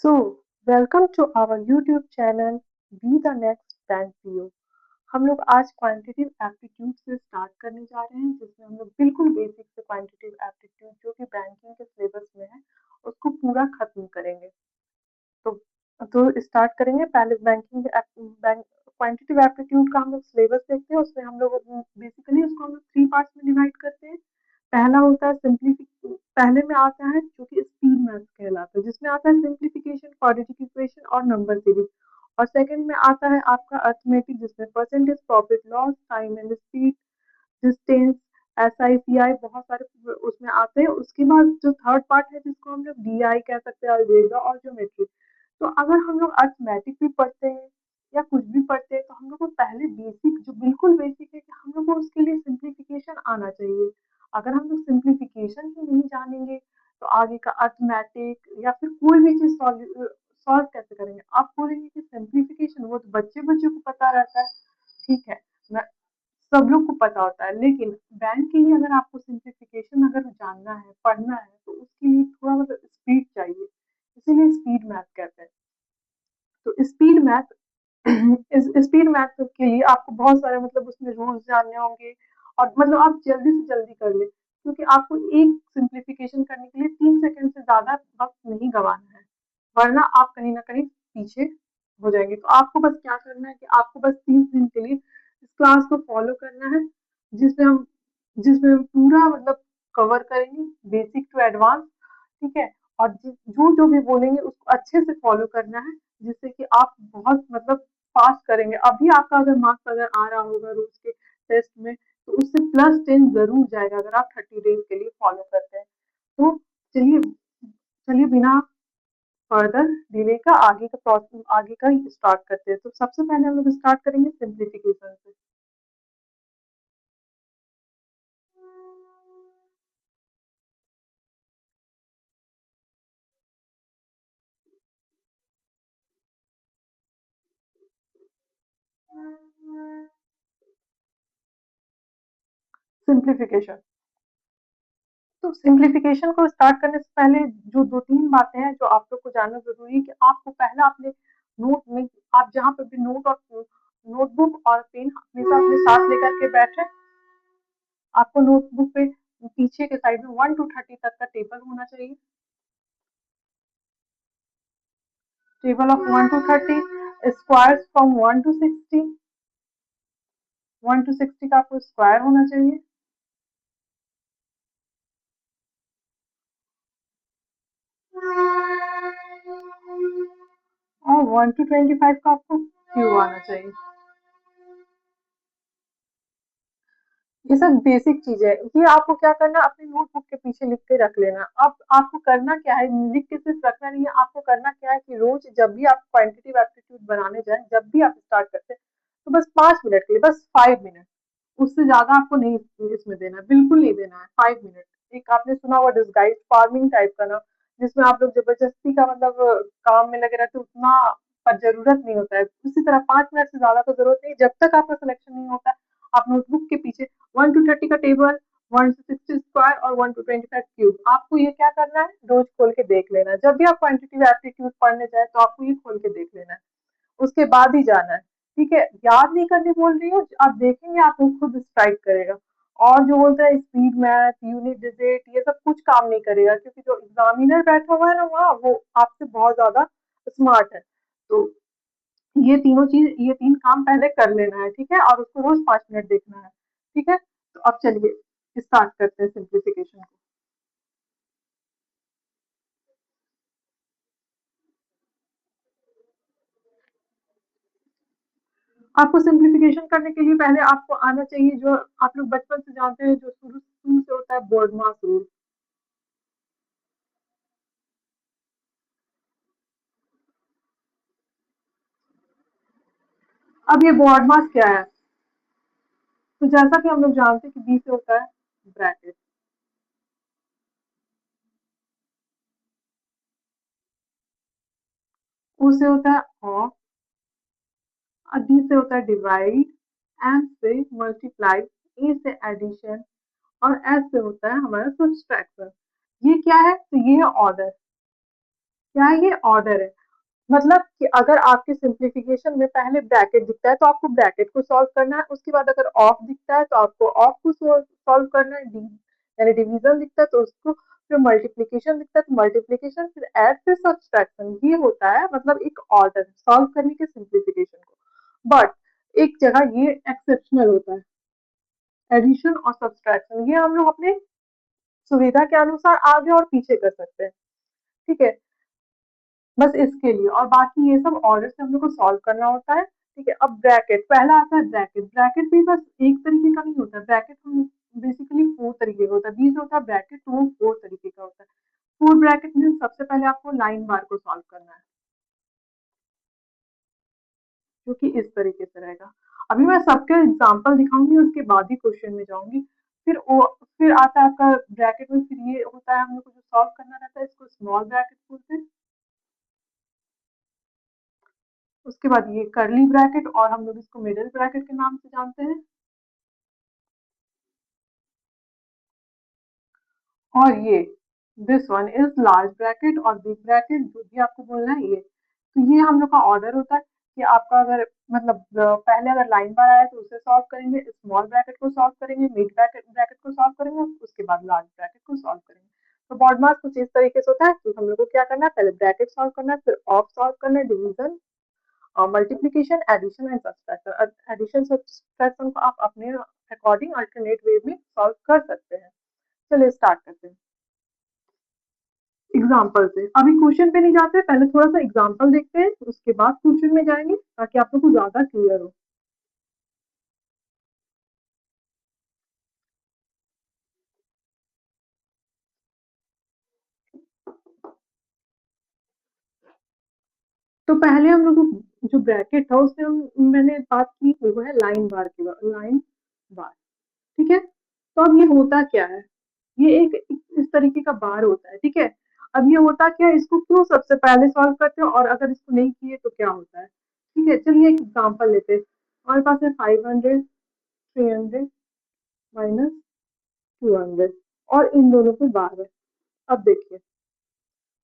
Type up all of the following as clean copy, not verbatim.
So, welcome to our YouTube channel Be the Next Bank PO। हम लोग आज quantitative aptitude से start करने जा रहे हैं जिसमें हम लोग बिल्कुल बेसिक से क्वांटिटेटिव एप्टीट्यूड जो कि बैंकिंग के सिलेबस में है उसको पूरा खत्म करेंगे। तो स्टार्ट करेंगे पहले बैंकिंग बैंक क्वांटिटेटिव एप्टीट्यूड का हम लोग सिलेबस देखते हैं। उसमें हम लोग बेसिकली उसको हम लोग 3 पार्ट्स में डिवाइड करते हैं। पहला होता है सिंप्लीफिकेशन, पहले में आता है जो कि स्पीड मैथ कहलाता है जिसमें आता है सिंप्लीफिकेशन, क्वाड्रेटिक इक्वेशन और नंबर सीरीज। और सेकंड में आता है आपका अर्थमेटिक जिसमें percentage, profit, loss, time and speed, distance, SICI बहुत सारे उसमें आते हैं। उसके बाद जो थर्ड पार्ट है जिसको हम लोग DI कह सकते हैं, अलजेब्रा और ज्योमेट्री। तो अगर हम लोग अर्थमेटिक भी पढ़ते हैं या कुछ भी पढ़ते हैं तो हम लोग को पहले बेसिक जो बिल्कुल बेसिक है कि हम लोग को उसके लिए सिंप्लीफिकेशन आना चाहिए। अगर हम लोग सिंप्लीफिकेशन ही नहीं जानेंगे तो आगे का अर्थमेटिक या फिर कोई भी चीज सॉल्व कैसे करेंगे। आप बोलेंगे कि सिंप्लीफिकेशन वो तो बच्चे बच्चे को पता रहता है, ठीक है, मैं सब लोग को पता होता है, लेकिन बैंक के लिए अगर आपको सिंप्लीफिकेशन अगर जानना है, पढ़ना है तो उसके लिए थोड़ा मतलब स्पीड चाहिए, इसीलिए स्पीड मैथ कहते हैं। तो स्पीड मैथ इस स्पीड मैथ के लिए आपको बहुत सारे मतलब उसमें रूल्स जानने होंगे और मतलब आप जल्दी से जल्दी कर ले क्योंकि आपको एक सिंप्लीफिकेशन करने के लिए 30 सेकंड से ज्यादा वक्त नहीं गंवाना है, वरना आप कहीं ना कहीं पीछे हो जाएंगे। तो आपको बस क्या करना है कि आपको बस 30 दिन के लिए इस क्लास को फॉलो करना है जिसमें हम जिसमें हम पूरा मतलब कवर करेंगे बेसिक टू एडवांस, ठीक है। और जो जो भी बोलेंगे उसको अच्छे से फॉलो करना है जिससे कि आप बहुत मतलब पास करेंगे। अभी आपका अगर मार्क्स अगर आ रहा होगा रोज के टेस्ट में तो उससे +10 जरूर जाएगा अगर आप 30 डेज के लिए फॉलो करते हैं। तो चलिए चलिए बिना फर्दर डिले का आगे का प्रोसेस आगे का ही स्टार्ट करते हैं। तो सबसे पहले हम लोग स्टार्ट करेंगे सिंप्लीफिकेशन से। सिंप्लीफिकेशन, तो सिंप्लीफिकेशन को स्टार्ट करने से पहले जो 2-3 बातें हैं जो आप लोग को जानना ज़रूरी है कि आपको पहला अपने नोट में आप जहाँ पे भी नोटबुक और पेन हमेशा अपने साथ लेकर के बैठे। आपको नोटबुक पे पीछे के साइड में 1 टू 30 तक का टेबल होना चाहिए। Table of 1 to 30, squares from 1 to 60, 1 to 60 का आपको स्क्वायर होना चाहिए। और 1 टू 25 का आपको क्यूब आना चाहिए। ये सब बेसिक चीज़ है। ये आपको क्या करना है अपनी नोटबुक के पीछे लिख के रख लेना। अब आपको करना क्या है, लिख के सिर्फ रखना नहीं है, आपको करना क्या है कि रोज जब भी आप क्वांटिटेटिव एप्टीट्यूड बनाने जाएं, जब भी आप स्टार्ट करते हैं तो बस 5 मिनट के लिए, बस 5 मिनट, उससे ज्यादा आपको नहीं इसमें देना है, बिल्कुल नहीं देना है। 5 मिनट एक आपने सुना हुआ डिस्गाइज फार्मिंग टाइप का ना, जिसमें आप लोग जबरदस्ती का मतलब काम में लगे रहते उतना पर जरूरत नहीं होता है। उसी तरह 5 मिनट से ज्यादा तो जरूरत नहीं, जब तक आपका सिलेक्शन नहीं होता आप नोटबुक के पीछे 1 टू 30 का टेबल, 1 टू 60 स्क्वायर और 1 टू 25 क्यूब, आपको ये क्या करना है रोज खोल के देख लेना है। जब भी आप क्वांटिटेटिव एप्टीट्यूड पढ़ने जाए तो आपको ये खोल के देख लेना है, उसके बाद ही जाना है, ठीक है। याद नहीं करने बोल रही हूँ, आप देखेंगे आपको खुद स्ट्राइक करेगा। और जो बोलता है स्पीड मैथ, यूनिट डिजिट, ये सब कुछ काम नहीं करेगा क्योंकि जो एग्जामिनर बैठा हुआ है ना वहाँ, वो आपसे बहुत ज्यादा स्मार्ट है। तो ये तीनों चीज, ये 3 काम पहले कर लेना है, ठीक है, और उसको रोज 5 मिनट देखना है, ठीक है। तो अब चलिए स्टार्ट करते हैं सिंप्लीफिकेशन को। आपको सिंप्लीफिकेशन करने के लिए पहले आपको आना चाहिए जो आप लोग बचपन से जानते हैं, जो शुरू शुरू से होता है, बोर्डमास रूल। अब ये बोर्डमास क्या है, तो जैसा कि हम लोग जानते हैं कि बी से होता है ब्रैकेट, ओ से होता है ऑफ, और डी से होता है डिवाइड, एम से मल्टीप्लाई, ए से एडिशन और एस से होता है हमारा सब्सट्रैक्शन। ये क्या है, तो ये है ऑर्डर। क्या है ये? ऑर्डर है। मतलब कि अगर आपके सिंप्लीफिकेशन में पहले ब्रैकेट दिखता है तो आपको ब्रैकेट को सॉल्व करना है, उसके बाद अगर ऑफ दिखता है तो आपको ऑफ को सॉल्व करना है, यानी डिवीजन दिखता है तो उसको, फिर मल्टीप्लीकेशन दिखता है तो मल्टीप्लीकेशन, फिर ऐड, फिर सब्सट्रैक्शन। ये होता है मतलब एक ऑर्डर सॉल्व करने के सिंप्लीफिकेशन को। बट एक जगह ये एक्सेप्शनल होता है, एडिशन और सब्सट्रैक्शन, ये हम लोग अपने सुविधा के अनुसार आगे और पीछे कर सकते हैं। ठीक है, बस इसके लिए। और बाकी ये सब ऑर्डर से हम लोग को सॉल्व करना होता है। ठीक है, अब ब्रैकेट पहला आता है। ब्रैकेट ब्रैकेट भी बस एक तरीके का नहीं होता है। ब्रैकेट हम बेसिकली फोर तरीके का होता है। बीच होता है ब्रैकेट, तो वो फोर तरीके का होता है। फोर ब्रैकेट में सबसे पहले आपको लाइन बार को सॉल्व करना है, जो कि इस तरीके से रहेगा। अभी मैं सबके एग्जाम्पल दिखाऊंगी, उसके बाद ही क्वेश्चन में जाऊंगी। फिर आता है आपका ब्रैकेट में, फिर ये होता है हम लोग को जो सॉल्व करना रहता है, इसको स्मॉल ब्रैकेट बोलते हैं। उसके बाद ये कर्ली ब्रैकेट, और हम लोग इसको मिडिल ब्रैकेट के नाम से जानते हैं। और ये this one is large bracket और बिग ब्रैकेट, जो भी आपको बोलना है ये। तो ये हम लोग का ऑर्डर होता है कि आपका अगर मतलब पहले अगर लाइन बार आया तो उसे सॉल्व करेंगे, स्मॉल ब्रैकेट को सॉल्व करेंगे, मिड ब्रैकेट ब्रैकेट को सॉल्व करेंगे, उसके बाद लार्ज ब्रैकेट को सॉल्व करेंगे। तो बॉड मास कुछ इस तरीके से होता है कि हम लोग को क्या करना है, पहले ब्रैकेट सॉल्व करना है, फिर ऑफ सॉल्व करना है, डिवीजन और multiplication, addition and subtraction. Addition subtraction को आप अपने अकॉर्डिंग अल्टरनेट वे में सॉल्व कर सकते हैं। चलिए स्टार्ट करते हैं एग्जाम्पल से। अभी क्वेश्चन पे नहीं जाते, पहले थोड़ा सा एग्जाम्पल देखते हैं, उसके बाद क्वेश्चन में जाएंगे ताकि आप लोग को ज्यादा क्लियर हो। तो पहले हम लोग जो ब्रैकेट था उसमें हम मैंने बात की, वो है लाइन बार की, लाइन बार। ठीक है, तो अब ये होता क्या है, ये एक इस तरीके का बार होता है। ठीक है, अब ये होता क्या है, इसको क्यों सबसे पहले सॉल्व करते हो और अगर इसको नहीं किए तो क्या होता है। ठीक है, चलिए एक एग्जाम्पल लेते हैं। हमारे पास है 500, 300 माइनस 200, और इन दोनों को बार है। अब देखिए,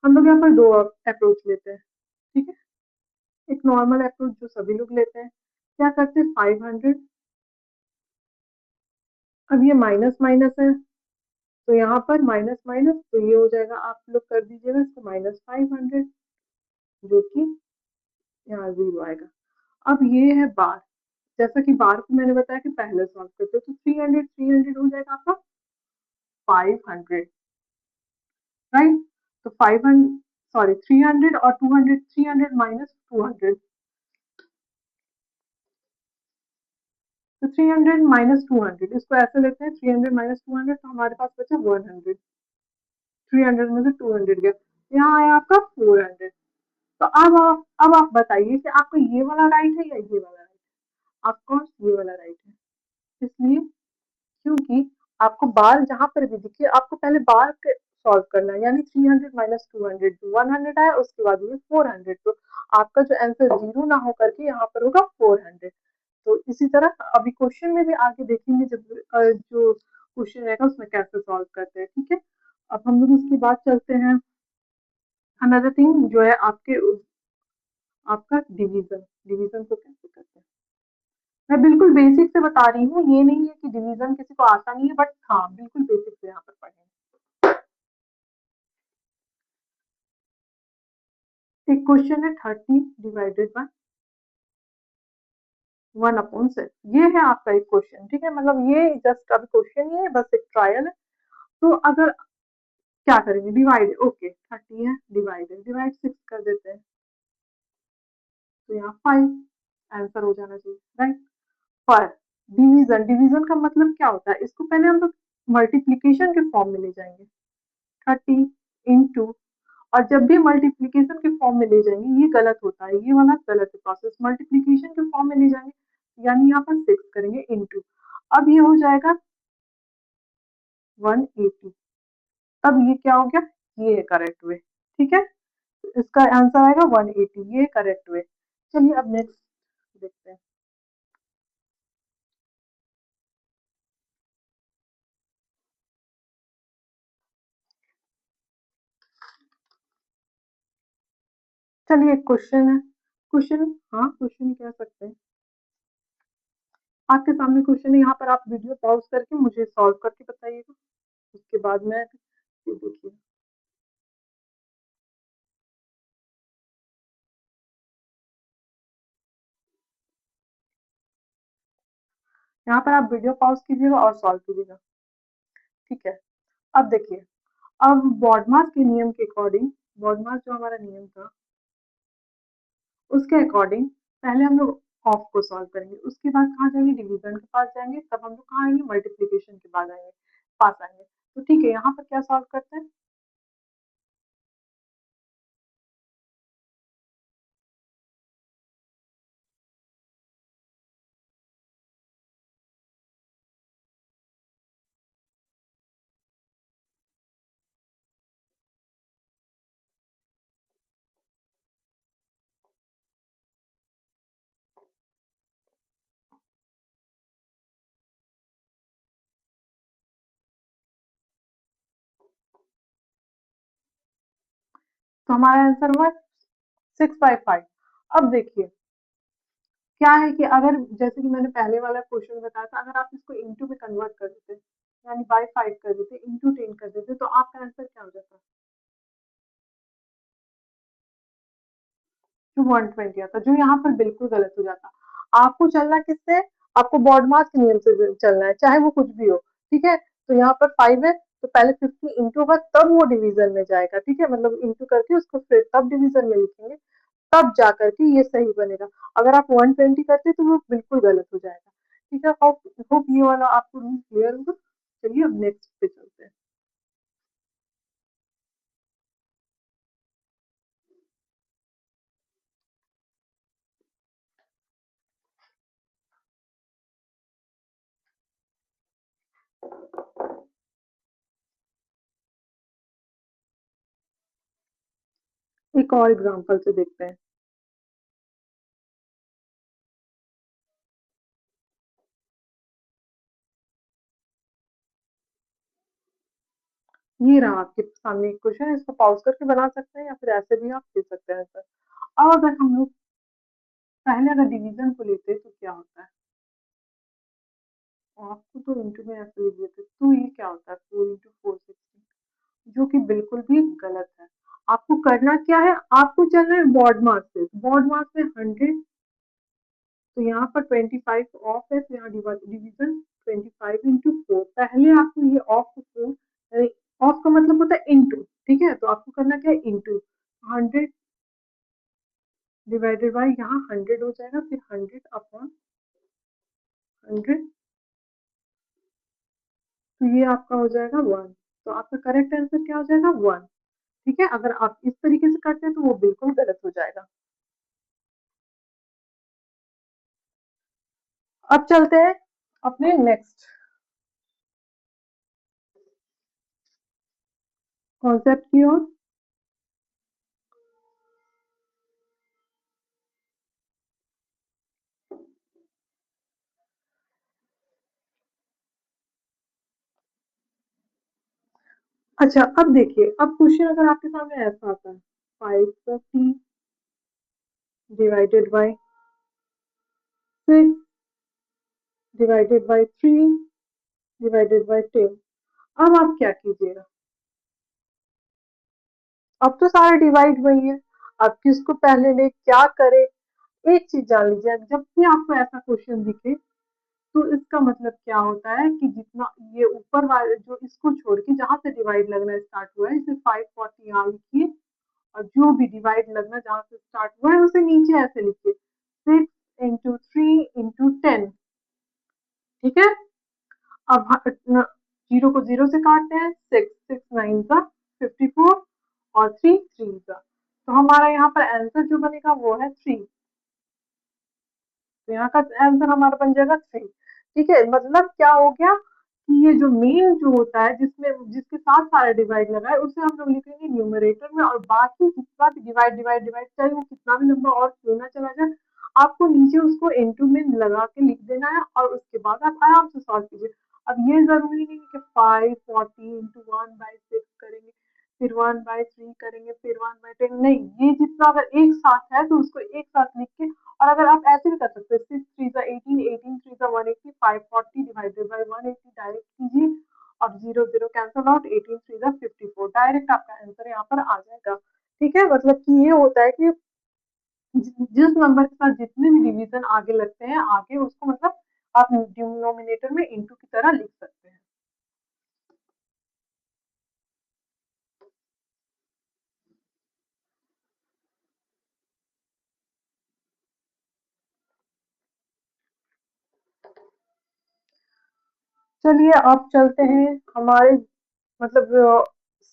हम लोग यहाँ पर दो अप्रोच लेते हैं। ठीक है, एक नॉर्मल अप्रोच जो सभी लोग लेते हैं, क्या करते हैं, 500, अब ये माइनस माइनस है तो यहाँ पर माइनस माइनस, तो ये हो जाएगा, आप लोग कर दीजिएगा इसको -500, जो कि यहाँ जीरो आएगा। अब ये है बार, जैसा कि बार को मैंने बताया कि पहले सॉल्व करते हो, तो 300 हो जाएगा आपका 500, राइट। तो 500, सॉरी 300 और 200, 300 माइनस 200, तो 300 माइनस 200, इसको ऐसे लेते हैं, 300 माइनस 200, तो हमारे पास बचा 100। 300 में से 200 गया, यहाँ आया आपका 400। तो अब आप बताइए कि आपको ये वाला राइट है या ये वाला राइट है। ऑफकोर्स ये वाला राइट है, इसलिए क्योंकि आपको बार जहां पर भी दिखे आपको पहले बार सॉल्व करना है, यानी 300 माइनस 200, 100 आया, उसके बाद ये 400, तो आपका जो आंसर जीरो ना हो करके यहाँ पर होगा 400। तो इसी तरह अभी क्वेश्चन में भी आगे देखेंगे, जब जो क्वेश्चन रहेगा उसमें कैसे सॉल्व करते हैं। ठीक है, अब हम लोग उसके बाद चलते हैं अनदर थिंग, जो है आपका डिवीजन। डिवीजन को कैसे करते हैं, मैं बिल्कुल बेसिक से बता रही हूँ, ये नहीं है कि डिवीजन किसी को आता नहीं है, बट हाँ बिल्कुल बेसिक से यहाँ पर पढ़ेंगे। एक क्वेश्चन है 30 डिवाइडेड बाय 1/6, ये है आपका एक क्वेश्चन। ठीक है, मतलब ये जस्ट अभी क्वेश्चन ही है, बस एक ट्रायल है। तो अगर क्या करेंगे, डिवाइड, ओके 30 है, डिवाइड 6 कर देते हैं, तो यहाँ 5 आंसर हो जाना चाहिए, राइट। पर डिवीजन, डिवीजन का मतलब क्या होता है, इसको पहले हम लोग मल्टीप्लीकेशन के फॉर्म में ले जाएंगे। 30 इंटू, और जब भी मल्टीप्लीकेशन के फॉर्म में ले जाएंगे, ये गलत होता है, ये वाला गलत है प्रोसेस। मल्टीप्लीकेशन के फॉर्म में ले जाएंगे, यानी यहाँ पर 6 करेंगे इंटू, अब ये हो जाएगा 180। अब ये क्या हो गया, ये है करेक्ट वे। ठीक है, इसका आंसर आएगा 180, ये करेक्ट वे। चलिए अब नेक्स्ट देखते हैं। चलिए एक क्वेश्चन है, क्वेश्चन, हाँ क्वेश्चन कह सकते हैं। आपके सामने क्वेश्चन है, यहाँ पर आप वीडियो पॉज करके मुझे सॉल्व करके बताइएगा, उसके बाद मैं, ये देखिए, यहाँ पर आप वीडियो पॉज कीजिएगा और सॉल्व कीजिएगा, ठीक है। अब देखिए, अब बॉडमास के नियम के अकॉर्डिंग, बॉडमास जो हमारा नियम था उसके अकॉर्डिंग पहले हम लोग ऑफ को सॉल्व करेंगे, उसके बाद कहाँ जाएंगे, डिवीजन के पास जाएंगे, तब हम लोग कहाँ आएंगे, मल्टीप्लीकेशन के बाद आएंगे, पास आएंगे। तो ठीक है, यहाँ पर क्या सॉल्व करते हैं, तो हमारा आंसर हुआ 6/5। अब देखिए क्या है कि अगर जैसे कि मैंने पहले वाला क्वेश्चन बताया था, अगर आप इसको इंटू में कन्वर्ट कर देते, यानी बाय 5 कर देते, इंटू 10 कर देते, तो आपका आंसर क्या हो जाता, जो 120 आता, जो यहाँ पर बिल्कुल गलत हो जाता। आपको चलना किससे, आपको बॉडमास के नियम से चलना है, चाहे वो कुछ भी हो, ठीक है। तो यहाँ पर 5 है, तो पहले 50 इंटू होगा तब वो डिवीजन में जाएगा, ठीक है, मतलब इंटू करके उसको फिर तब डिवीजन में लिखेंगे, तब जा करके ये सही बनेगा। अगर आप 120 करते तो वो बिल्कुल गलत हो जाएगा, ठीक है। होप होप ये वाला आपको रूल क्लियर होगा। चलिए अब नेक्स्ट पे चलते हैं। एक और एग्जांपल से देखते हैं। ये रहा आपके सामने एक क्वेश्चन, इसको पॉज करके बना सकते हैं या फिर ऐसे भी आप दे सकते हैं आंसर। अब अगर हम लोग पहले अगर डिवीजन को लेते हैं तो क्या होता है, आपको तो इंटू में ऐसे लिख देते, तो ये क्या होता है, 4 इंटू 4 16, जो कि बिल्कुल भी गलत है। आपको करना क्या है, आपको चलना है बॉड मास से, बॉड मास में 100, तो यहाँ पर 25 ऑफ है, तो यहाँ डिवीजन 25 इंटू 4, पहले आपको ये ऑफ को 4, ऑफ का मतलब होता है इंटू, ठीक है, तो आपको करना क्या है, इंटू 100 डिवाइडेड बाई, यहाँ 100 हो जाएगा, फिर 100/100, तो ये आपका हो जाएगा 1, तो आपका करेक्ट आंसर क्या हो जाएगा, 1, ठीक है। अगर आप इस तरीके से करते हैं तो वो बिल्कुल गलत हो जाएगा। अब चलते हैं अपने नेक्स्ट कॉन्सेप्ट की ओर। अच्छा अब देखिए, अब क्वेश्चन अगर आपके सामने ऐसा आता है, 550 divided by 6 divided by 3 divided by 10, अब आप क्या कीजिएगा, अब तो सारा डिवाइड वही है, अब किसको पहले ले क्या करे। एक चीज जान लीजिए, जब भी आपको ऐसा क्वेश्चन दिखे तो इसका मतलब क्या होता है कि जितना ये ऊपर वाले जो इसको छोड़ के जहां से डिवाइड लगना स्टार्ट हुआ है, इसे 540 यहाँ लिखिए, और जो भी डिवाइड लगना जहां से स्टार्ट हुआ है उसे नीचे ऐसे लिखिए, 6 इंटू 3 इंटू 10, ठीक है। अब जीरो को जीरो से काटते हैं, 6 6 9 और 3 3, तो हमारा यहाँ पर आंसर जो बनेगा वो है 3, तो यहाँ का आंसर हमारा बन जाएगा 3, ठीक है। मतलब क्या हो गया कि ये जो मेन जो होता है जिसमें जिसके साथ सारा डिवाइड लगा है उसे हम लोग लिखेंगे न्यूमरेटर में, और बाकी जितना भी डिवाइड डिवाइड डिवाइड चाहे वो कितना भी लंबा और क्यों ना चला जाए, आपको नीचे उसको इंटू में लगा के लिख देना है, और उसके बाद आप आराम से सॉल्व कीजिए। अब ये जरूरी नहीं है कि 540 इंटू 1/6 करेंगे, फिर 1/3 करेंगे, फिर 1/10, नहीं, ये जितना अगर एक साथ है तो उसको एक साथ लिख के, और अगर आप ऐसे भी कर सकते हैं, 6 3 18, 18 3 180, 540 डिवाइडेड बाई 180 डायरेक्ट कीजिए, और zero zero cancel out, 18 3 54, direct आपका आंसर यहाँ पर आ जाएगा। ठीक है, मतलब कि ये होता है कि जिस नंबर के साथ जितने भी डिवीजन आगे लगते हैं, आगे उसको मतलब आप डिनोमिनेटर में इंटू की तरह लिख सकते हैं। चलिए अब चलते हैं हमारे मतलब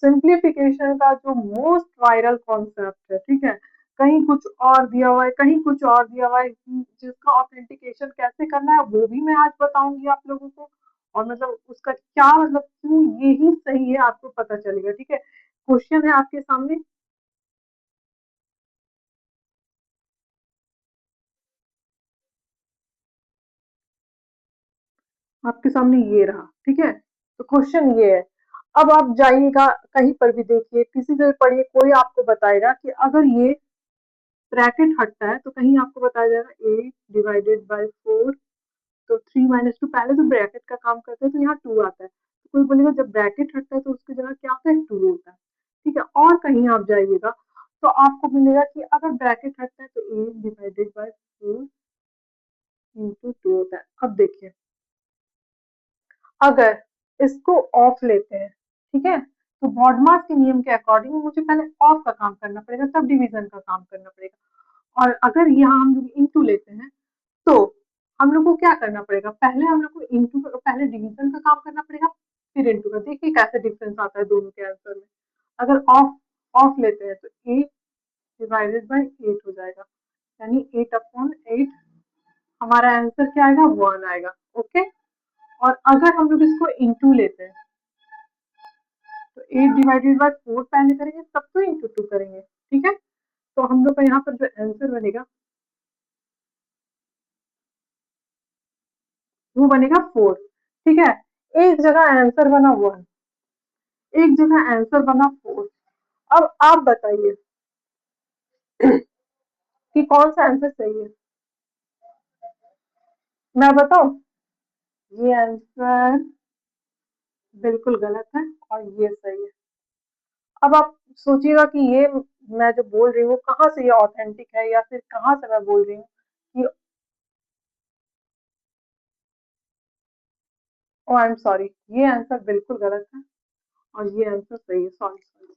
सिंप्लीफिकेशन का जो मोस्ट वायरल कॉन्सेप्ट है। ठीक है, कहीं कुछ और दिया हुआ है, कहीं कुछ और दिया हुआ है, जिसका ऑथेंटिकेशन कैसे करना है वो भी मैं आज बताऊंगी आप लोगों को, और मतलब उसका क्या मतलब क्यों ये ही सही है आपको पता चलेगा। ठीक है, क्वेश्चन है आपके सामने, आपके सामने ये रहा। ठीक है, तो क्वेश्चन ये है, अब आप जाइएगा कहीं पर भी देखिए, किसी से भी पढ़िए, कोई आपको बताएगा कि अगर ये ब्रैकेट हटता है तो कहीं आपको बताया जाएगा 8/4, तो 3 - 2, पहले तो ब्रैकेट का काम करते हैं तो यहाँ 2 आता है, तो कोई बोलेगा जब ब्रैकेट हटता है तो उसकी जगह क्या आता है, 2 होता है। ठीक है, और कहीं आप जाइएगा तो आपको मिलेगा कि अगर ब्रैकेट हटता है तो 8/4 इंटू 2 होता है। अब देखिए, अगर इसको ऑफ लेते हैं, ठीक है, तो बॉडमास के नियम के अकॉर्डिंग मुझे पहले ऑफ का काम करना पड़ेगा, तब डिवीजन का काम करना पड़ेगा। और अगर यहाँ हम लोग इंटू लेते हैं तो हम लोग को क्या करना पड़ेगा, पहले हम लोग को इंटू पहले डिवीजन का काम करना पड़ेगा, फिर इंटू का। देखिए कैसे डिफरेंस आता है दोनों के आंसर में। अगर ऑफ ऑफ लेते हैं तो 8/8 हो जाएगा, यानी 8/8, हमारा आंसर क्या आएगा, 1 आएगा। ओके, और अगर हम लोग इसको इंटू लेते हैं तो 8/4 पहले करेंगे, तब तो इंटू 2 करेंगे। ठीक है, तो हम लोग का यहाँ पर जो आंसर बनेगा वो बनेगा 4। ठीक है, एक जगह आंसर बना 1, एक जगह आंसर बना 4। अब आप बताइए कि कौन सा आंसर सही है। मैं बताऊं, ये आंसर बिल्कुल गलत है और ये सही है। अब आप सोचिएगा कि ये मैं जो बोल रही हूँ कहाँ से ये ऑथेंटिक है, या फिर कहाँ से मैं बोल रही हूँ कि ओ आई एम सॉरी, ये आंसर बिल्कुल गलत है और ये आंसर सही है। Sorry sorry.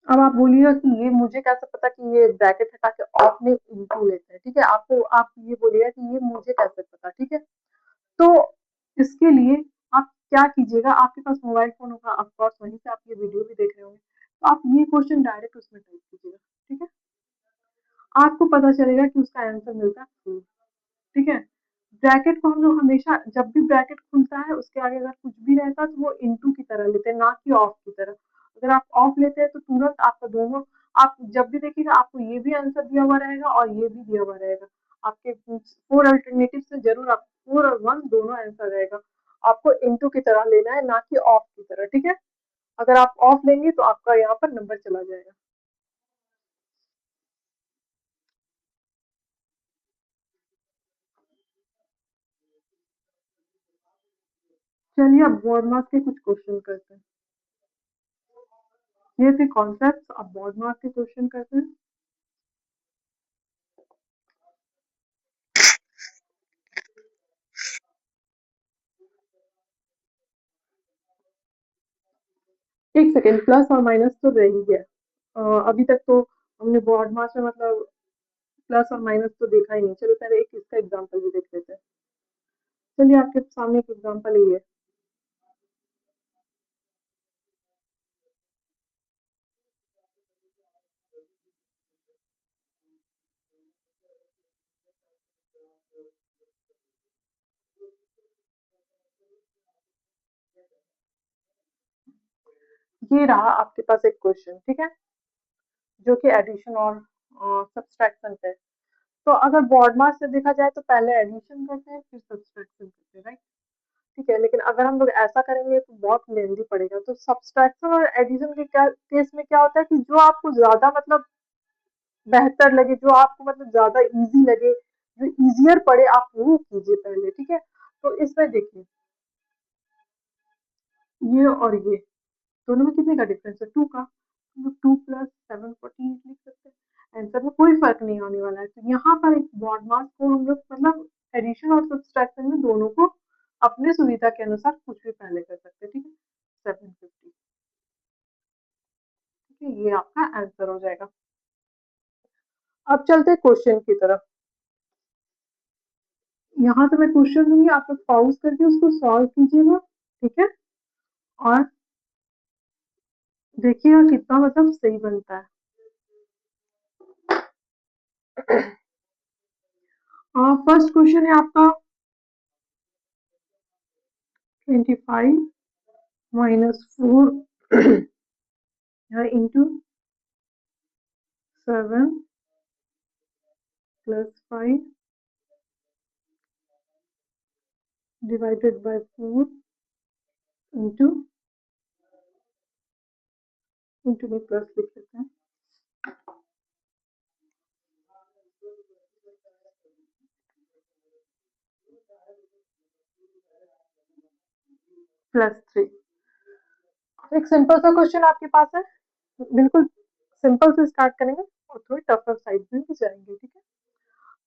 अब आप बोलिएगा कि ये मुझे कैसे पता कि ये ब्रैकेट हटा के ऑफ में इंटू लेते हैं। ठीक है, आपको आप ये बोलिएगा कि ये मुझे कैसे पता। ठीक है, तो इसके लिए आप क्या कीजिएगा, आपके पास मोबाइल फोन होगा, ऑफ कोर्स वहीं से आप ये वीडियो भी देख रहे होंगे, तो आप ये क्वेश्चन डायरेक्ट उसमें टाइप कीजिएगा। ठीक है, आपको पता चलेगा कि उसका आंसर मिलता है 2। ठीक है, ब्रैकेट को हम लोग हमेशा जब भी ब्रैकेट खुलता है उसके आगे अगर कुछ भी रहता है तो वो इंटू की तरह लेते हैं, ना कि ऑफ की तरह। अगर आप ऑफ लेते हैं तो तुरंत आपका दोनों, आप जब भी देखिएगा आपको ये भी आंसर दिया हुआ रहेगा और ये भी दिया हुआ रहेगा। आपके 4 अल्टरनेटिव से जरूर आप 4 और 1 दोनों आंसर रहेगा। आपको इंटू की तरह लेना है, ना कि ऑफ की तरह। ठीक है, अगर आप ऑफ लेंगे तो आपका यहाँ पर नंबर चला जाएगा। चलिए अब बोर्ड मार्क्स के कुछ क्वेश्चन करते हैं। ये थे कॉन्सेप्ट, अब बोर्ड मार्क्स के क्वेश्चन करते हैं। एक सेकेंड, प्लस और माइनस तो रह ही गया। अभी तक तो हमने बॉड मास में मतलब प्लस और माइनस तो देखा ही नहीं। चलो पहले एक इसका एग्जांपल भी देख लेते हैं। चलिए आपके सामने एक एग्जांपल ये है। ये रहा आपके पास एक क्वेश्चन। ठीक है, जो कि एडिशन और सब्सट्रैक्शन पे है। तो अगर बॉड मास से देखा जाए तो पहले एडिशन करते हैं फिर सब्सट्रैक्शन करते हैं, राइट। ठीक है, लेकिन अगर हम लोग ऐसा करेंगे तो बहुत लेंदी पड़ेगा। तो सब्सट्रैक्शन और एडिशन के केस में क्या होता है कि जो आपको ज्यादा मतलब बेहतर लगे, जो आपको मतलब ज्यादा इजी लगे, जो इजियर पड़े, आप वो कीजिए पहले, ठीक है। तो इसमें देखिए, ये और ये दोनों में कितने का डिफरेंस है, 2 का। हम लोग 2 प्लस 748 लिख सकते हैं, आंसर में कोई फर्क नहीं होने वाला है। तो यहाँ पर एक बॉड मास को हम लोग मतलब एडिशन और सब्सट्रैक्शन में दोनों को अपने सुविधा के अनुसार कुछ भी पहले कर सकते हैं, ठीक है। 750, ठीक है, ये आपका आंसर हो जाएगा। अब चलते हैं क्वेश्चन की तरफ। यहाँ से मैं क्वेश्चन दूंगी, आप लोग पॉज करके उसको सॉल्व कीजिएगा, ठीक है। और देखिएगा कितना मतलब सही बनता है। फर्स्ट क्वेश्चन है आपका 25 minus 4 into 7 plus 5 divided by 4 into into में प्लस लिख लेते हैं, प्लस 3। एक सिंपल सा क्वेश्चन आपके पास है, बिल्कुल सिंपल से स्टार्ट करेंगे और थोड़ी टफर साइड में भी जाएंगे, ठीक है।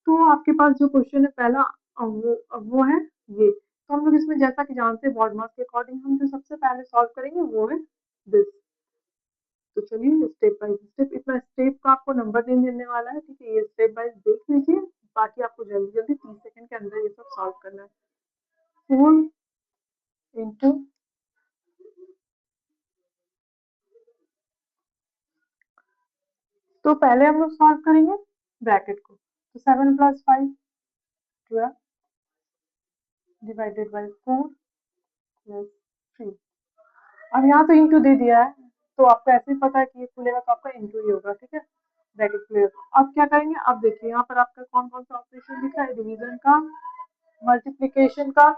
तो आपके पास जो क्वेश्चन है पहला, वो है ये। तो हम लोग इसमें जैसा कि जानते हैं बॉड मास के अकॉर्डिंग हम जो सबसे पहले सॉल्व करेंगे वो है दिस। तो चलिए स्टेप बाय स्टेप, इतना स्टेप का आपको नंबर नहीं देने वाला है, ठीक है। ये स्टेप बाय देख लीजिए, बाकी आपको जल्दी जल्दी 30 सेकंड के अंदर ये सब सॉल्व करना है। 4 इंटू, तो पहले हम लोग सॉल्व करेंगे ब्रैकेट को। तो 7 प्लस 5 12 डिवाइडेड बाई 4 प्लस 3। अब यहाँ तो इंटू दे दिया है, तो आपको ऐसे ही पता है कि ये खुलेगा तो आपका इंटू ही होगा, ठीक है। ब्रैकेट खुलेगा। अब क्या करेंगे, अब देखिए यहाँ पर आपका कौन कौन सा ऑपरेशन दिख रहा है, डिवीजन का, मल्टीप्लीकेशन का।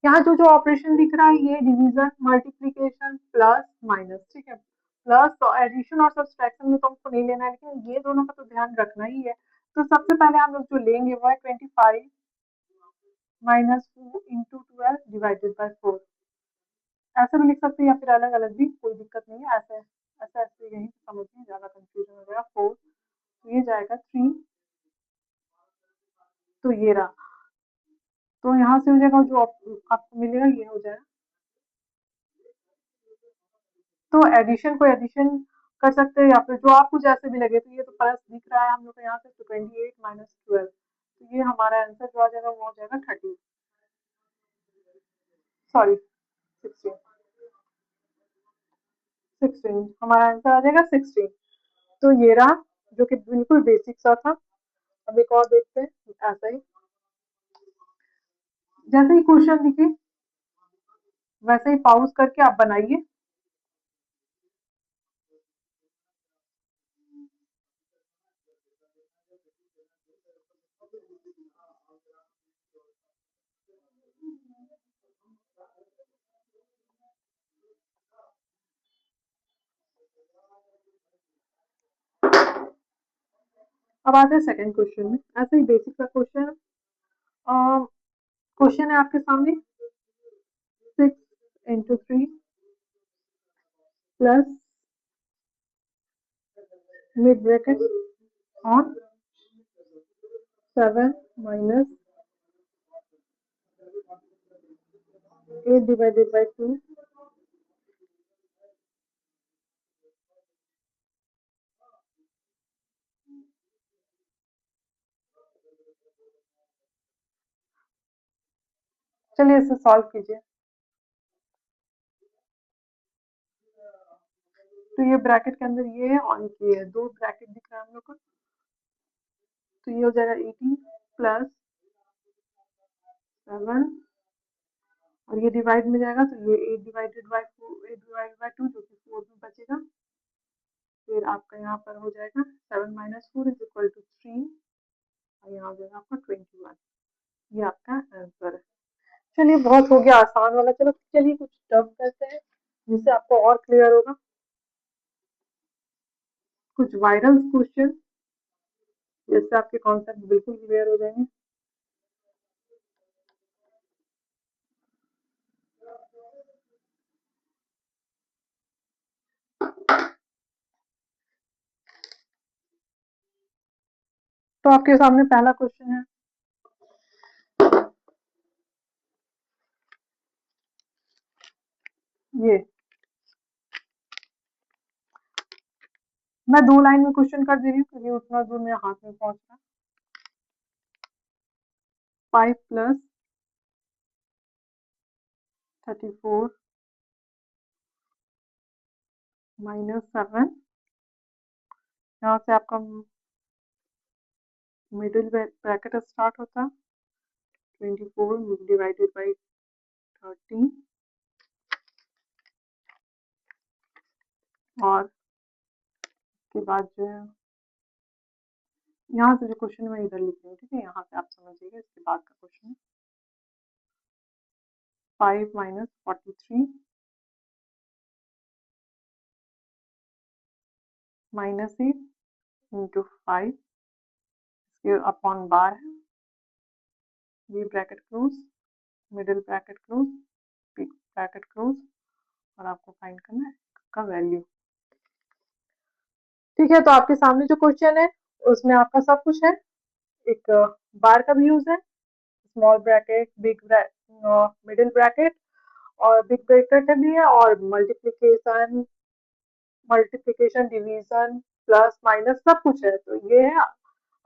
यहाँ जो जो ऑपरेशन दिख रहा है ये डिवीजन, मल्टीप्लीकेशन, प्लस, माइनस, ठीक है। प्लस तो एडिशन और सब्सट्रैक्शन में तो हमको नहीं लेना है, लेकिन ये दोनों का तो ध्यान रखना ही है। तो सबसे पहले हम लोग जो लेंगे वो है 25 माइनस 2 इंटू 12 डिवाइडेड बाई 4। ऐसे भी लिख सकते हैं या फिर अलग अलग भी, कोई दिक्कत नहीं है। ऐसे ऐसे ऐसे यही समझिए, ज्यादा कंफ्यूजन हो गया। 4, तो ये जाएगा 3, तो ये रहा। तो यहाँ से हो जाएगा, जो आपको मिलेगा ये हो जाएगा। तो एडिशन को एडिशन कर सकते हैं या फिर जो आपको जैसे भी लगे। तो ये तो प्लस दिख रहा है हम लोग को यहाँ से, तो 28 माइनस 12, तो ये हमारा आंसर जो आ जाएगा वो हो जाएगा 30, सॉरी 16, 16 हमारा आंसर आ जाएगा 16। तो ये रहा, जो कि बिल्कुल बेसिक सा था। अब एक और देखते हैं ऐसा ही, जैसे ही क्वेश्चन दिखे वैसे ही पॉज करके आप बनाइए। अब आते हैं सेकंड क्वेश्चन में, ऐसे ही बेसिक सा क्वेश्चन। क्वेश्चन है आपके सामने 6 into 3 plus mid bracket on 7 minus 8 divided by 2। चलिए इसे सॉल्व कीजिए। तो ये ब्रैकेट के अंदर ये है और ये है, दो ब्रैकेट दिख रहा है हम लोग को। तो ये हो जाएगा 18 प्लस 7, और ये डिवाइड में जाएगा तो ये 8 डिवाइडेड बाई 4, 8 डिवाइडेड बाई 2 जो कि 4 में बचेगा। फिर आपका यहाँ पर हो जाएगा 7 माइनस 4 इज इक्वल टू 3, और यहाँ हो जाएगा आपका 21। ये आपका आंसर है। चलिए बहुत हो गया आसान वाला, चलो चलिए कुछ टफ करते हैं जिससे आपको और क्लियर होगा। कुछ वायरल क्वेश्चन जिससे आपके कॉन्सेप्ट बिल्कुल क्लियर हो जाएंगे। तो आपके सामने पहला क्वेश्चन है, ये मैं 2 लाइन में क्वेश्चन कर दे रही हूँ क्योंकि उतना दूर मेरे हाथ में पहुंच रहा। 5 प्लस 34 माइनस 7, यहाँ से आपका मिडिल ब्रैकेट स्टार्ट होता है 24 डिवाइडेड बाई 13, और उसके बाद जो है यहाँ से जो क्वेश्चन मैं इधर लिख रही हूँ, ठीक है, यहाँ से आप समझिएगा। इसके बाद का question 5 minus 43 minus 8 into 5 upon bar है, ये bracket close, middle bracket close, big bracket close, और आपको फाइंड करना है का वैल्यू। ठीक है, तो आपके सामने जो क्वेश्चन है उसमें आपका सब कुछ है। एक बार का भी यूज है, small bracket, big middle bracket, और बिग ब्रैकेट भी है, और मल्टीप्लिकेशन, डिवीजन, प्लस माइनस सब कुछ है। तो ये है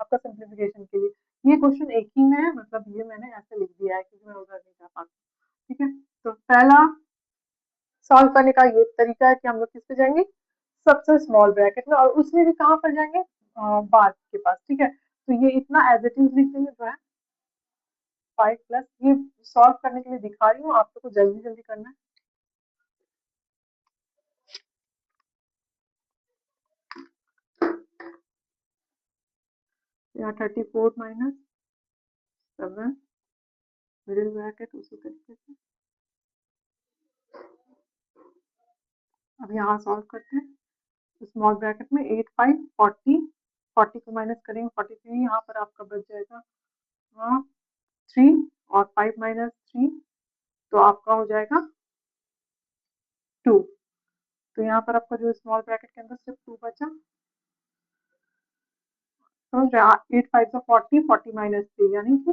आपका सिंप्लीफिकेशन के लिए। ये क्वेश्चन एक ही में है, मतलब ये मैंने ऐसे लिख दिया है क्योंकि मैं उधर नहीं जा पाती। ठीक है, तो पहला सॉल्व करने का ये तरीका है कि हम लोग किस पे जाएंगे, सबसे स्मॉल ब्रैकेट में, और उसमें भी कहाँ पर जाएंगे, बार के पास। ठीक है, तो ये इतना एज इट इज लिख देंगे जो है 5 प्लस, ये सॉल्व करने के लिए दिखा रही हूँ, आपको जल्दी जल्दी करना है। यहाँ 34 माइनस 7 मिडिल ब्रैकेट उसी तरीके से। अब यहाँ सॉल्व करते हैं, तो स्मॉल ब्रैकेट में 8 5 40, 40 को माइनस करेंगे 43, यहाँ पर आपका बच जाएगा 3, और 5 माइनस 3 तो आपका हो जाएगा 2। तो यहाँ पर आपका जो स्मॉल ब्रैकेट के अंदर सिर्फ 2 बचा, समझ रहे, 8 5 40, 40 माइनस 3 यानी कि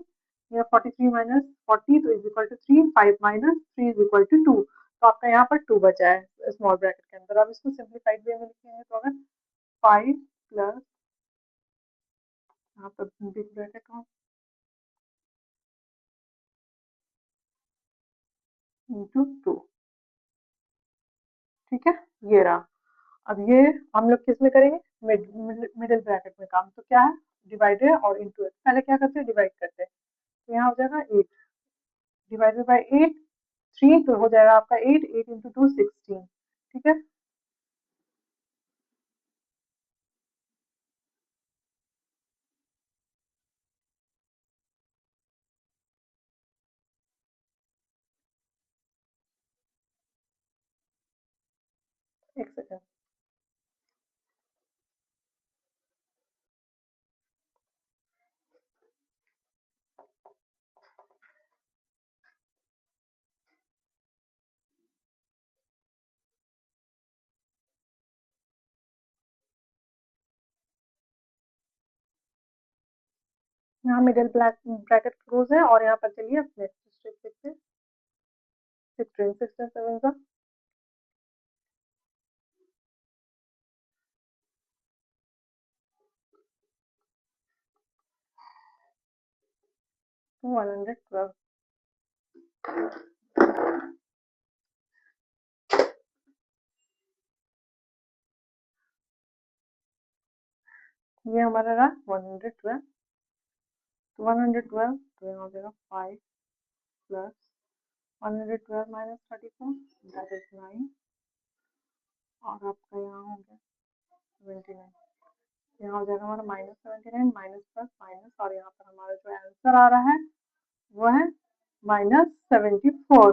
यह 43 माइनस 40 तो is equal to 3, 5 minus 3 is equal to 2। तो आपका यहाँ पर 2 बचा है स्मॉल ब्रैकेट के अंदर। अब इसको सिंप्लीफाइड वे में लिखेंगे तो अगर 5 प्लस, यहाँ पर बिग ब्रैकेट हो, इंटू 2। ठीक है, ये रहा। अब ये हम लोग किस में करेंगे, मिडिल ब्रैकेट में काम। तो क्या है, डिवाइडेड और इंटू, पहले क्या करते हैं, डिवाइड करते हैं। तो यहाँ हो जाएगा 8 डिवाइडेड बाई 8, 3 तो हो जाएगा आपका 8, 8 इंटू 2 16। ठीक है, एक सेकंड। यहाँ मिडिल ब्रैकेट क्लोज है, और यहाँ पर चलिए अब नेक्स्ट स्टेप देखते हैं। 16 6 7 का 112। ये हमारा रहा 112। तो 112 तो यहाँ हो जाएगा 5 प्लस 112 माइनस 34 दैट इज 9, और आपका यहाँ हो गया 29। यहाँ हो जाएगा हमारा -79 माइनस प्लस माइनस, और यहाँ पर हमारा जो आंसर आ रहा है वो है -74।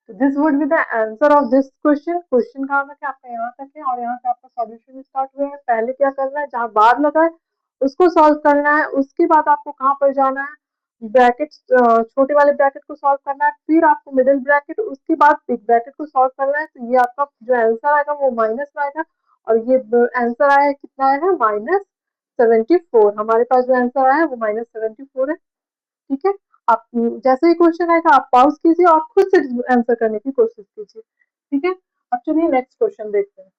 तो this would be the answer of this question. Question का आंसर आपका यहाँ तक है, और यहाँ से आपका सॉल्यूशन स्टार्ट हुआ है। पहले क्या करना है, जहाँ बार लगा है उसको सॉल्व करना है, उसके बाद आपको कहाँ पर जाना है, ब्रैकेट, छोटे वाले ब्रैकेट को सॉल्व करना है, फिर आपको मिडिल ब्रैकेट, उसके बाद बिग ब्रैकेट को सॉल्व करना है। तो ये आपका जो आंसर आएगा वो माइनस में आएगा, और ये आंसर आया है कितना आएगा, -74। हमारे पास जो आंसर आया है वो -74 है। ठीक है, आप जैसे ही क्वेश्चन आएगा आप पॉज कीजिए और खुद से आंसर करने की कोशिश कीजिए। ठीक है, अब चलिए नेक्स्ट क्वेश्चन देखते हैं।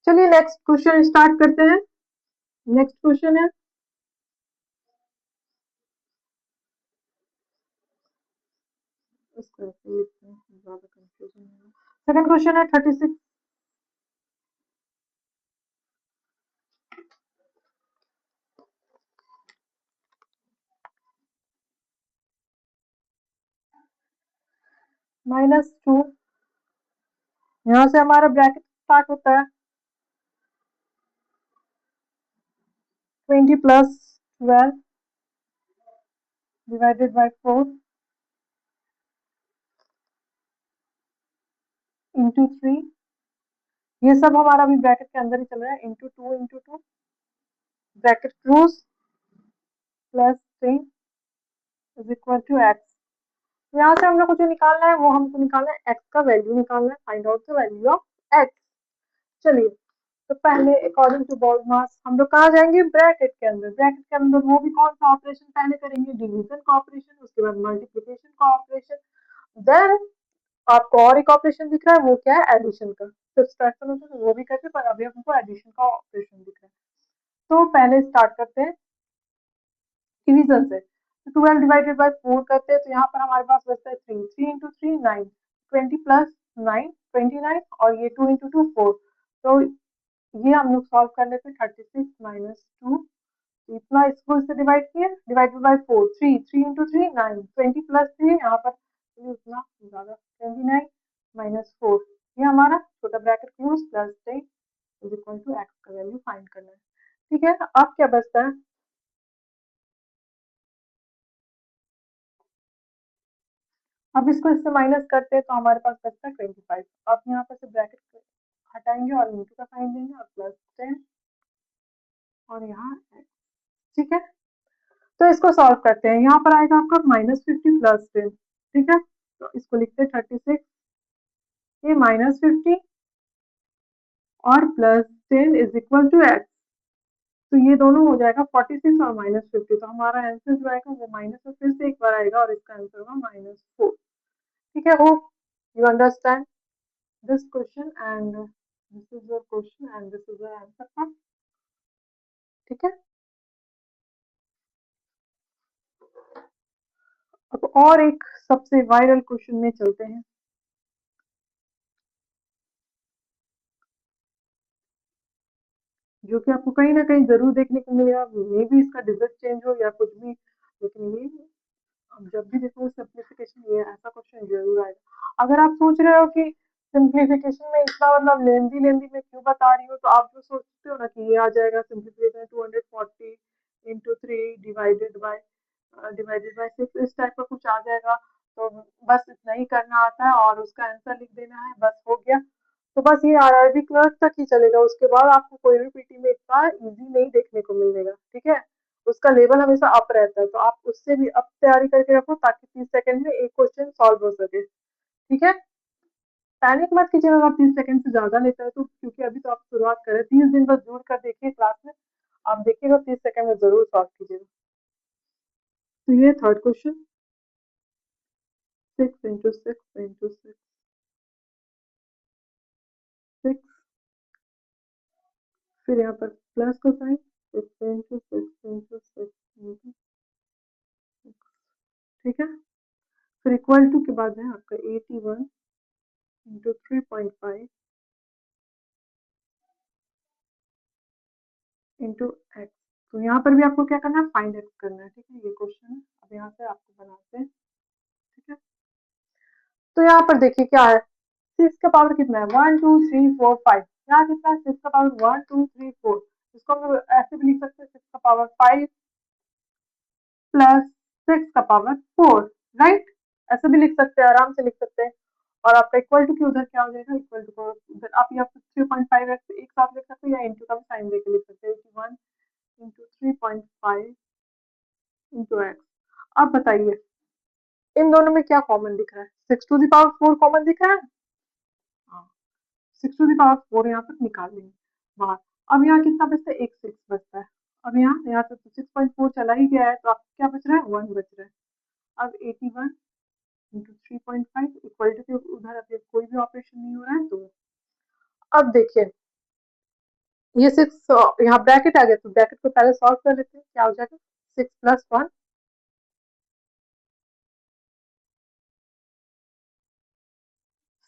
चलिए नेक्स्ट क्वेश्चन स्टार्ट करते हैं। नेक्स्ट क्वेश्चन है, सेकंड क्वेश्चन है 36 -2। यहाँ से हमारा ब्रैकेट स्टार्ट होता है 20 + 12 डिवाइडेड बाय 4 इंटू 3। ये सब हमारा अभी ब्रैकेट के अंदर ही चल रहा है, into 2 into 2 bracket close plus 3 is equal to x। तो यहाँ से हम लोग को जो निकालना है वो हमको निकालना है x का वैल्यू निकालना है, find out the value of x। चलिए, तो पहले अकॉर्डिंग टू बॉल मास हम लोग कहाँ जाएंगे, ब्रैकेट के अंदर। ब्रैकेट के अंदर वो भी कौन सा ऑपरेशन पहले करेंगे, डिवीजन का ऑपरेशन, उसके बाद मल्टीप्लीकेशन का ऑपरेशन, देन आपको और एक ऑपरेशन दिख रहा है वो क्या है, एडिशन का। सब्सट्रैक्शन होता है तो वो भी करते, पर अभी हमको एडिशन का ऑपरेशन दिख रहा है। तो पहले स्टार्ट करते हैं डिवीजन से। तो 12 डिवाइडेड बाय 4 करते हैं, तो यहाँ पर हमारे पास बचता है 3, 3 इंटू 3 9, 20 प्लस 9 29, और ये 2 इंटू 2 4। तो ये हम लोग सॉल्व कर लेते हैं 36 माइनस 2। इतना इसको इससे डिवाइड किया, डिवाइडेड बाय 4, 3, 3 इंटू 3 9, 20 प्लस 3 यहाँ पर उतना ज़्यादा 29 माइनस 4। ये हमारा छोटा bracket close plus 10 is equal to X का वैल्यू फाइंड करना है। ठीक है, अब क्या बचता है, अब इसको इससे माइनस करते हैं तो हमारे पास बचता है 25। अब यहाँ पर से ब्रैकेट हटाएंगे और इंटू का साइन देंगे और प्लस 10 और यहाँ x। ठीक है, तो इसको सॉल्व करते हैं। यहाँ पर आएगा आपका -50 प्लस 10। ठीक है, तो इसको लिखते हैं 36, ये -50 और plus 10 is equal to x। तो ये दोनों हो जाएगा 46 और -50। तो हमारा आंसर जो आएगा वो माइनस में फिर से एक बार आएगा और इसका आंसर होगा -4। ठीक है, hope you understand this question and this is your question and this is your answer part। ठीक है, अब और एक सबसे वायरल क्वेश्चन में चलते हैं, जो कि आपको कहीं ना कहीं जरूर देखने को मिलेगा, मे भी इसका डिजिट चेंज हो या कुछ भी, लेकिन ये अब जब भी देखो सिंप्लीफिकेशन, ये ऐसा क्वेश्चन जरूर आएगा। अगर आप सोच रहे हो कि सिंप्लीफिकेशन में इतना मतलब लेंदी लेंदी में क्यों बता रही हूँ, तो आप जो सोचते हो ना कि ये आ जाएगा सिंप्लीफिकेशन 240 इंटू 3 डिवाइडेड बाय 6, इस टाइप का कुछ आ जाएगा, तो बस इतना ही करना आता है और उसका आंसर लिख देना है, बस हो गया। तो बस ये आरआरबी क्लर्क तक ही चलेगा, उसके बाद आपको कोई भी पीटी में इतना इजी नहीं देखने को मिलेगा। ठीक है, उसका लेवल हमेशा अप रहता है, तो आप उससे भी अप तैयारी करके रखो ताकि 30 सेकंड में एक क्वेश्चन सॉल्व हो सके। ठीक है, पैनिक मत कीजिए अगर 30 सेकंड से ज्यादा लेता है तो, क्योंकि अभी तो आप शुरुआत करें, 30 दिन बस जुड़ कर देखिए क्लास में, आप देखिएगा 30 सेकंड में जरूर सॉल्व कीजिएगा। तो ये थर्ड क्वेश्चन, 6 इंटू 6 इंटू 6, फिर यहाँ पर प्लस का साइन, 6 इंटू 6 इंटू 6 ठीक है, फिर इक्वल टू के बाद है आपका 81 इंटू 3.5 इंटू एक्स। तो यहाँ पर भी आपको क्या करना है, फाइंड एक्स करना है, ठीक है, ये क्वेश्चन है। अब यहाँ से आपको बनाते हैं, ठीक है। तो यहाँ पर देखिए क्या है, सिक्स का पावर कितना है, 1 2 3 4 5। यहाँ कितना है, सिक्स का पावर 1 2 3 4। इसको हम लोग ऐसे भी लिख सकते हैं, सिक्स का पावर 5 प्लस सिक्स का पावर 4, राइट। ऐसे भी लिख सकते हैं, आराम से लिख सकते हैं। और आपका इक्वल टू की उधर क्या हो जाएगा, इक्वल टू को उधर आप या 3.5x एक साथ लिख सकते हैं, या इंटू का भी साइन देके लिख सकते हैं, 81 इंटू 3.5 इंटू एक्स। अब बताइए इन दोनों में क्या कॉमन दिख रहा है, 6 टू द पावर 4 कॉमन दिख रहा है। हाँ, 6 टू द पावर 4 यहाँ पर निकाल लेंगे बाहर। अब यहाँ कितना बचता है, एक सिक्स बचता है। अब यहाँ से 6.4 चला ही गया है, तो आपको क्या बच रहा है, 1 बच रहा है। अब 81 इंटू 3.5 इक्वल टू के उधर अब कोई भी ऑपरेशन नहीं हो रहा है, तो अब देखिए ये सिक्स यहाँ ब्रैकेट आ गया, तो ब्रैकेट को पहले सॉल्व कर लेते हैं, क्या हो जाएगा, 6 + 1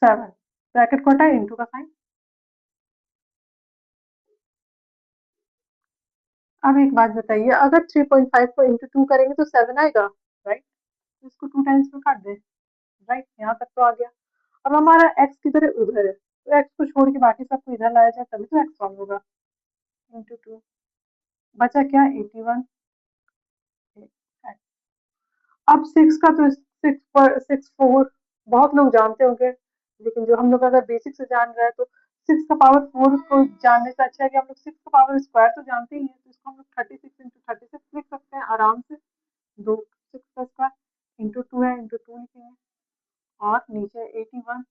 7। ब्रैकेट को हटाए, इंटू का साइन। अब एक बात बताइए, अगर 3.5 को इंटू 2 करेंगे तो 7 आएगा, राइट। इसको 2 टाइम्स में काट दें, राइट, यहाँ तक तो आ गया। अब हमारा एक्स किधर है, उधर है, तो एक्स को छोड़ के बाकी सबको इधर लाया जाए, तभी तो एक्स सॉल्व होगा। इंटू 2 बचा क्या, 81। अब सिक्स का तो सिक्स पर 6 4 बहुत लोग जानते होंगे, लेकिन जो हम लोग अगर बेसिक से जान रहे हैं तो सिक्स का पावर 4 को जानने से अच्छा है कि हम लोग सिक्स का पावर स्क्वायर तो जानते ही हैं, तो इसको हम लोग 36 इंटू 36 लिख सकते हैं आराम से। दो सिक्स का स्क्वायर इंटू 2 है, इंटू 2 लिखेंगे। और नीचे 81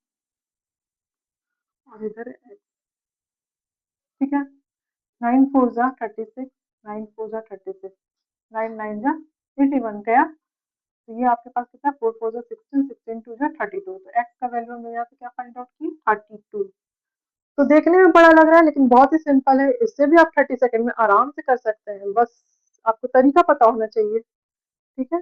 और इधर x, ठीक है। 9 4 जा 36, 9 4 जा 36, 9 9 जा 81 गया। तो ये आपके पास कितना, 4 4 जा 16, 16 2 जा 32। तो x का वैल्यू हमने यहाँ पे क्या फाइंड आउट की, 32। तो देखने में बड़ा लग रहा है, लेकिन बहुत ही सिंपल है, इससे भी आप 30 सेकेंड में आराम से कर सकते हैं, बस आपको तरीका पता होना चाहिए, ठीक है।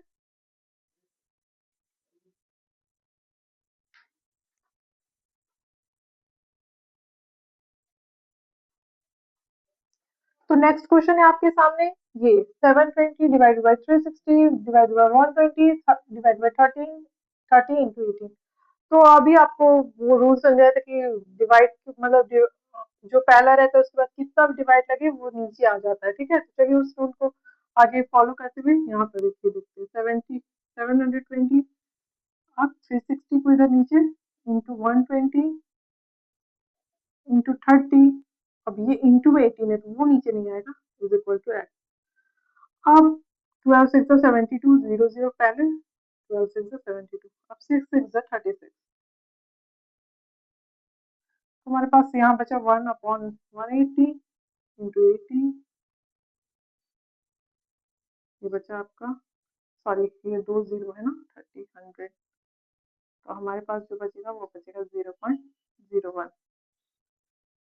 तो नेक्स्ट क्वेश्चन है आपके सामने, ये 720 divided by 360 divided by 120 divided by 13 30 into 18। तो अभी आपको वो रूल समझ आया था कि डिवाइड मतलब जो पहला रहता है उसके बाद कितना भी डिवाइड लगे वो नीचे आ जाता है, ठीक है। तो चलिए उस रूल को आगे फॉलो करते हुए यहाँ पर देखिए, देखते हैं 720 अब 360 को इधर नीचे इंटू 120 इंटू 30। अब ये इंटू 18 है, तो वो नीचे नहीं आएगा, इज इक्वल टू एक्स। अब 12 6 72, 0 0 पहले, 12 6 72, अब 6 6 36। तुम्हारे पास यहाँ बचा 1/180 इंटू 18। ये बचा आपका, सॉरी ये दो जीरो है ना, 30 100। तो हमारे पास जो बचेगा वो बचेगा 0.01।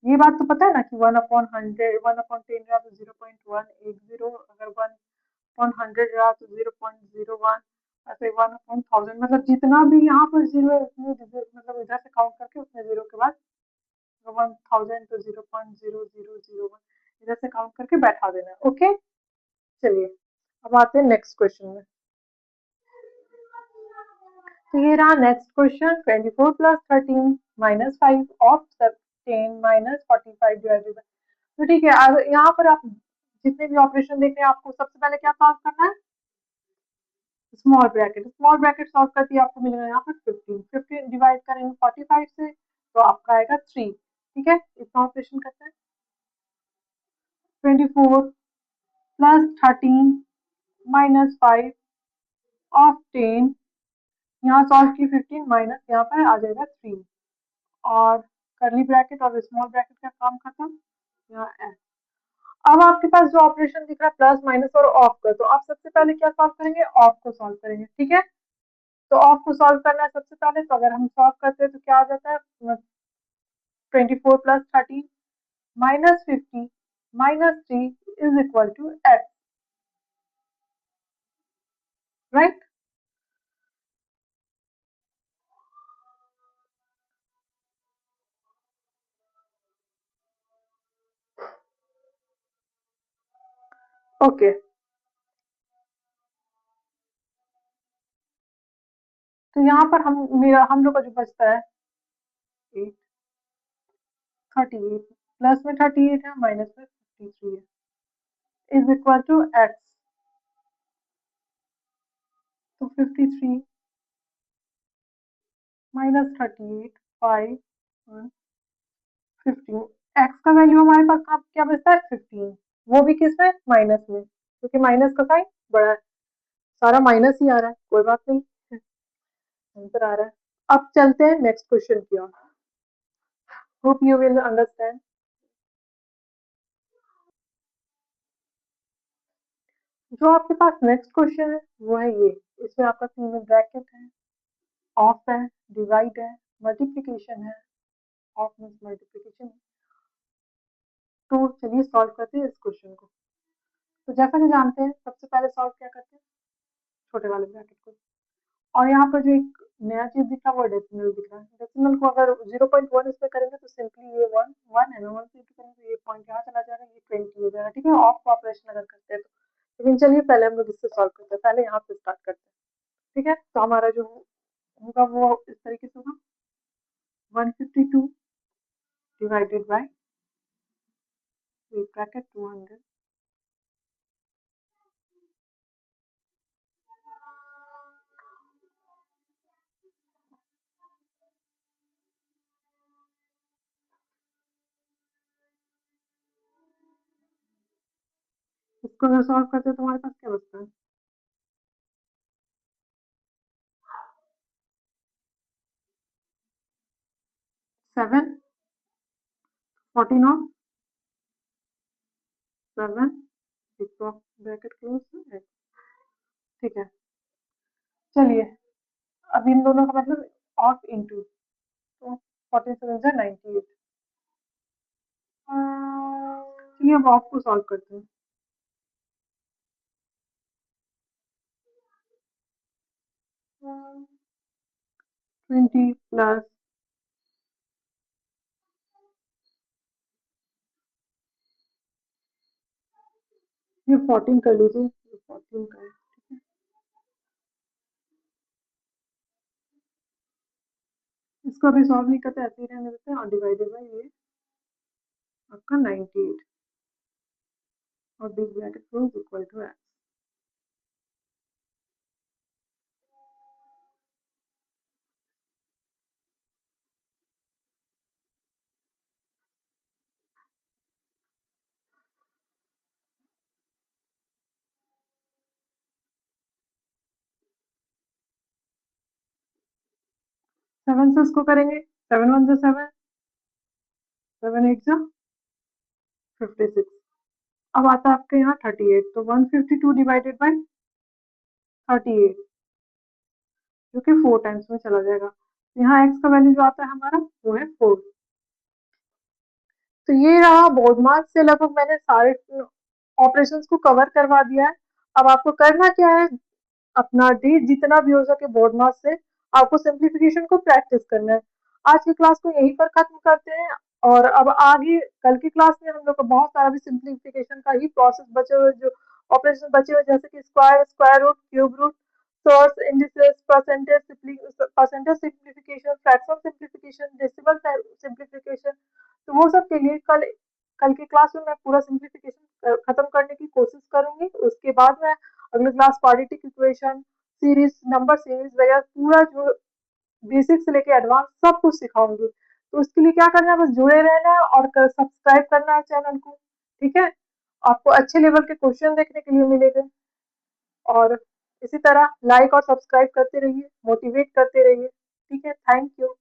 ये बात तो पता है ना कि 1/100, 1/10 रहा तो 0.180, अगर 1/100 रहा तो 0.01, ऐसे 1/1000, मतलब जितना भी यहाँ पर जीरो है उतने मतलब इधर से काउंट करके उतने जीरो के बाद 1000 तो 0.0001 इधर से काउंट करके बैठा देना है, ओके। चलिए अब आते हैं नेक्स्ट क्वेश्चन में। तो ये रहा next question, 24 + 13 - 5 of 10 - 45 divided by. तो ठीक है, अब यहाँ पर आप जितने भी ऑपरेशन देख रहे हैं आपको सबसे पहले क्या सॉल्व करना है, small bracket. Small bracket solve करके आपको मिलेगा यहाँ पर 15, 15 डिवाइड करेंगे 45 से तो आपका आएगा 3, ठीक है। इतना ऑपरेशन करते हैं, 24 + 13 - 5 ऑफ 10, यहाँ सॉल्व की 15 माइनस यहाँ पर आ जाएगा 3, और करली ब्रैकेट और स्मॉल ब्रैकेट का काम खत्म, यहाँ एस। अब आपके पास जो ऑपरेशन दिख रहा है प्लस माइनस और ऑफ का, तो आप सबसे पहले क्या सॉल्व करेंगे, ऑफ को सॉल्व करेंगे, ठीक है। तो ऑफ को सॉल्व करना है सबसे पहले, तो अगर हम सॉल्व करते हैं तो क्या आ जाता है, 24 + 13 -50 -3 is equal to X, right. Okay, तो यहाँ पर हम लोग का जो बचता है 8, 38, प्लस में 38 है, माइनस में 53 है, इज इक्वल टू एक्स। तो 53 माइनस 38, 5 और 15। एक्स का वैल्यू हमारे पास अब क्या बचता है 15, वो भी किस में, माइनस में, क्योंकि माइनस का साइन बड़ा है, सारा माइनस ही आ रहा है, कोई बात नहीं, आंसर आ रहा है। अब चलते हैं नेक्स्ट क्वेश्चन की ओर। Hope you will understand. जो आपके पास नेक्स्ट क्वेश्चन है वो है ये, इसमें आपका तीनों ब्रैकेट है, ऑफ है, डिवाइड है, मल्टीप्लीकेशन है, ऑफ मीन्स मल्टीप्लीकेशन। तो चलिए सॉल्व करते हैं इस क्वेश्चन को। तो जैसा कि जानते हैं सबसे पहले सॉल्व क्या करते हैं, छोटे वाले ब्रैकेट को, और यहाँ पर जो एक नया चीज दिख रहा है वो डेसिमल दिख रहा है। डेसिमल को अगर 0.1 इसमें करेंगे तो सिंपली ये 1 1 है, 1 से इंटू करेंगे तो ये पॉइंट यहाँ चला जाएगा, ये 20 हो जाएगा, ठीक है, ऑफ ऑपरेशन अगर करते हैं तो। लेकिन चलिए पहले हम लोग इससे सॉल्व करते हैं, पहले यहाँ से स्टार्ट करते हैं, ठीक है। तो हमारा जो होगा वो इस तरीके से होगा, 152 डिवाइडेड बाय ब्रैकेट 200, इसको अगर सॉल्व करते हैं तो हमारे पास क्या बचता है, 7 14 ऑफ 7, ब्रैकेट क्लोज, ठीक है। चलिए अब इन दोनों का मतलब ऑफ इंटू, तो 47 98। चलिए अब ऑफ को सॉल्व करते हैं। 20 प्लस ये 14 कर लीजिए, ये 14 का है, इसको अभी सॉल्व नहीं करते, ऐसे ही रहने देते हैं, और डिवाइडेड बाई ये आपका 98 और big bracket close equal to X. 7 से इसको करेंगे, 7 1 जा 7, 7 8 जा 56। अब आता है आपके यहाँ 38, तो 152 डिवाइडेड बाई 38, जो कि 4 टाइम्स में चला जाएगा। यहाँ एक्स का वैल्यू जो आता है हमारा वो है 4। तो ये रहा बोर्ड मार्क्स से लगभग मैंने सारे ऑपरेशंस को कवर करवा दिया है। अब आपको करना क्या है, अपना डे जितना भी हो सके बोर्ड मार्क्स से आपको सिंप्लीफिकेशन को प्रैक्टिस करना है। आज की क्लास को यहीं पर खत्म करते हैं, और अब आगे कल की क्लास में हम लोग को बहुत सारा भी सिंप्लीफिकेशन का ही प्रोसेस बचे हुए, जो ऑपरेशन बचे हुए, जैसे कि square, square root, cube root, surds, indices, percentage simplification, fraction simplification, decimal simplification. तो वो सब के लिए कल कल की क्लास में मैं पूरा सिंप्लीफिकेशन खत्म करने की कोशिश करूंगी। उसके बाद मैं अगले class quadratic equation, series, number series वगैरह पूरा जो बेसिक से लेके एडवांस सब कुछ सिखाऊंगी। तो उसके लिए क्या करना है, बस जुड़े रहना है और सब्सक्राइब करना है चैनल को, ठीक है। आपको अच्छे लेवल के क्वेश्चन देखने के लिए मिलेंगे, और इसी तरह लाइक और सब्सक्राइब करते रहिए, मोटिवेट करते रहिए, ठीक है। Thank you.